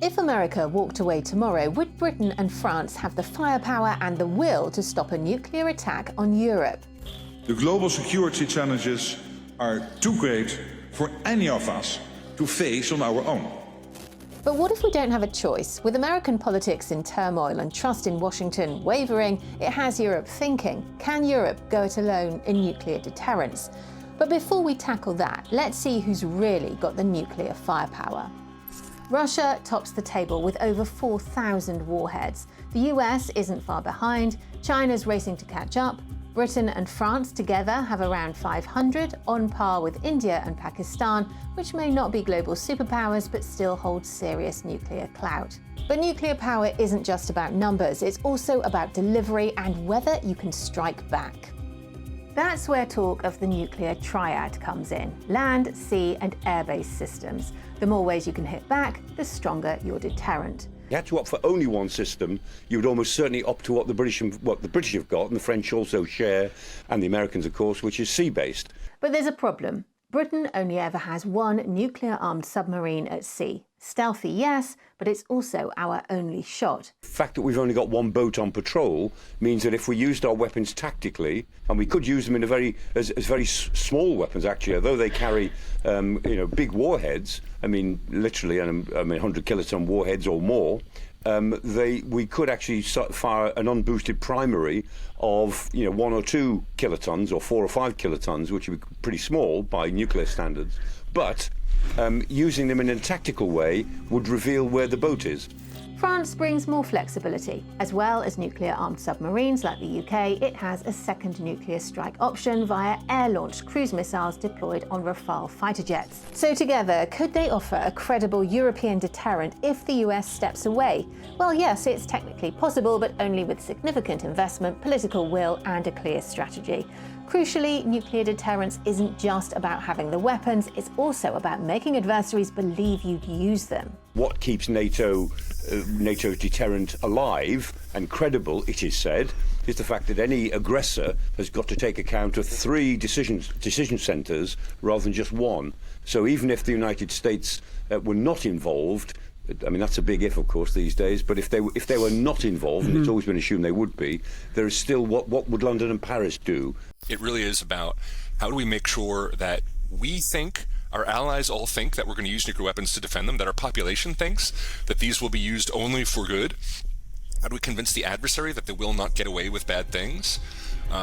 If America walked away tomorrow, would Britain and France have the firepower and the will to stop a nuclear attack on Europe? The global security challenges are too great for any of us to face on our own. But what if we don't have a choice? With American politics in turmoil and trust in Washington wavering, it has Europe thinking, can Europe go it alone in nuclear deterrence? But before we tackle that, let's see who's really got the nuclear firepower. Russia tops the table with over 4,000 warheads. The US isn't far behind, China's racing to catch up, Britain and France together have around 500, on par with India and Pakistan, which may not be global superpowers but still hold serious nuclear clout. But nuclear power isn't just about numbers, it's also about delivery and whether you can strike back. That's where talk of the nuclear triad comes in: land, sea and air-based systems. The more ways you can hit back, the stronger your deterrent. You had to opt for only one system, you would almost certainly opt to what the British have got, and the French also share, and the Americans, of course, which is sea-based. But there's a problem. Britain only ever has one nuclear-armed submarine at sea. Stealthy, yes, but it's also our only shot. The fact that we've only got one boat on patrol means that if we used our weapons tactically, and we could use them in as very small weapons actually, although they carry big warheads, I mean literally 100 kiloton warheads or more, we could actually fire an unboosted primary of 1 or 2 kilotons or 4 or 5 kilotons, which would be pretty small by nuclear standards, but using them in a tactical way would reveal where the boat is. France brings more flexibility. As well as nuclear-armed submarines like the UK, it has a second nuclear strike option via air-launched cruise missiles deployed on Rafale fighter jets. So together, could they offer a credible European deterrent if the US steps away? Well, yes, it's technically possible, but only with significant investment, political will and a clear strategy. Crucially, nuclear deterrence isn't just about having the weapons, it's also about making adversaries believe you'd use them. What keeps NATO's deterrent alive and credible, it is said, is the fact that any aggressor has got to take account of 3 decision centres rather than just one. So even if the United States were not involved, I mean, that's a big if, of course, these days, but if they were not involved, and it's always been assumed they would be, there is still what would London and Paris do? It really is about how do we make sure that we think, our allies all think that we're going to use nuclear weapons to defend them, that our population thinks that these will be used only for good. How do we convince the adversary that they will not get away with bad things?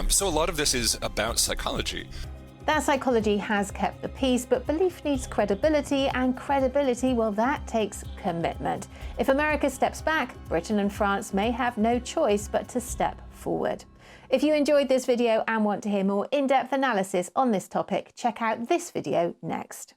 So a lot of this is about psychology. That psychology has kept the peace, but belief needs credibility, and credibility, well, that takes commitment. If America steps back, Britain and France may have no choice but to step forward. If you enjoyed this video and want to hear more in-depth analysis on this topic, check out this video next.